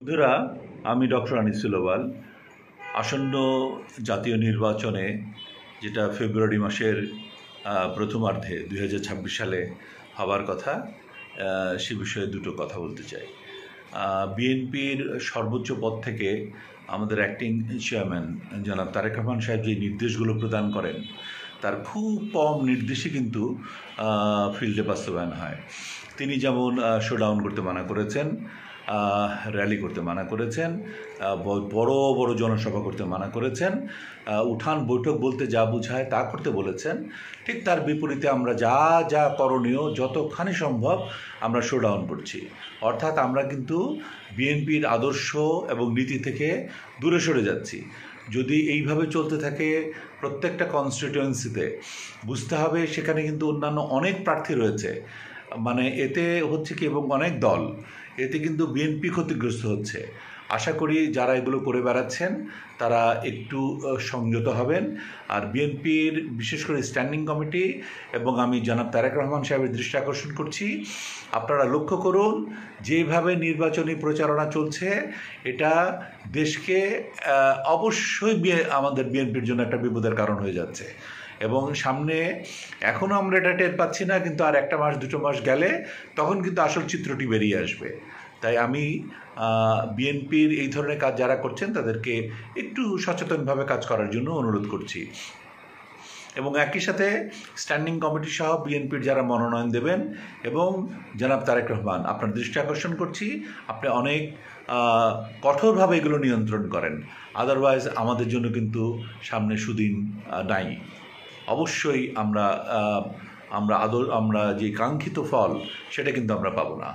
বন্ধুরা, আমি ডক্টর আনিসুল আউয়াল। আসন্ন জাতীয় নির্বাচনে, যেটা ফেব্রুয়ারি মাসের প্রথমার্ধে 2026 সালে হবার কথা, সে বিষয়ে দুটো কথা বলতে চাই। বিএনপির সর্বোচ্চ পদ থেকে আমাদের অ্যাক্টিং চেয়ারম্যান জনাব তারেক রহমান সাহেব যে নির্দেশগুলো প্রদান করেন, তার খুব কম নির্দেশই কিন্তু ফিল্ডে বাস্তবায়ন হয়। তিনি যেমন শোডাউন করতে মানা করেছেন, র্যালি করতে মানা করেছেন, বড় বড় জনসভা করতে মানা করেছেন, উঠান বৈঠক বলতে যা বোঝায় তা করতে বলেছেন। ঠিক তার বিপরীতে আমরা যা যা করণীয় যতখানি সম্ভব আমরা শোডাউন করছি। অর্থাৎ আমরা কিন্তু বিএনপির আদর্শ এবং নীতি থেকে দূরে সরে যাচ্ছি। যদি এইভাবে চলতে থাকে প্রত্যেকটা কনস্টিটিউয়েন্সিতে, বুঝতে হবে সেখানে কিন্তু অন্যান্য অনেক প্রার্থী রয়েছে। মানে এতে হচ্ছে কি, এবং অনেক দল, এতে কিন্তু বিএনপি ক্ষতিগ্রস্ত হচ্ছে। আশা করি যারা এগুলো করে বেড়াচ্ছেন তারা একটু সংযত হবেন। আর বিএনপির বিশেষ করে স্ট্যান্ডিং কমিটি এবং আমি জনাব তারেক রহমান সাহেবের দৃষ্টি আকর্ষণ করছি, আপনারা লক্ষ্য করুন যেভাবে নির্বাচনী প্রচারণা চলছে, এটা দেশকে অবশ্যই আমাদের বিএনপির জন্য একটা বিপদের কারণ হয়ে যাচ্ছে। এবং সামনে এখনও আমরা এটা টের পাচ্ছি না, কিন্তু আর একটা মাস দুটো মাস গেলে তখন কিন্তু আসল চিত্রটি বেরিয়ে আসবে। তাই আমি বিএনপির এই ধরনের কাজ যারা করছেন তাদেরকে একটু সচেতনভাবে কাজ করার জন্য অনুরোধ করছি। এবং একই সাথে স্ট্যান্ডিং কমিটি সহ বিএনপির যারা মনোনয়ন দেবেন এবং জনাব তারেক রহমান, আপনার দৃষ্টি আকর্ষণ করছি, আপনি অনেক কঠোরভাবে এগুলো নিয়ন্ত্রণ করেন। আদারওয়াইজ আমাদের জন্য কিন্তু সামনে সুদিন নাই। অবশ্যই আমরা যে কাঙ্ক্ষিত ফল সেটা কিন্তু আমরা পাবো না।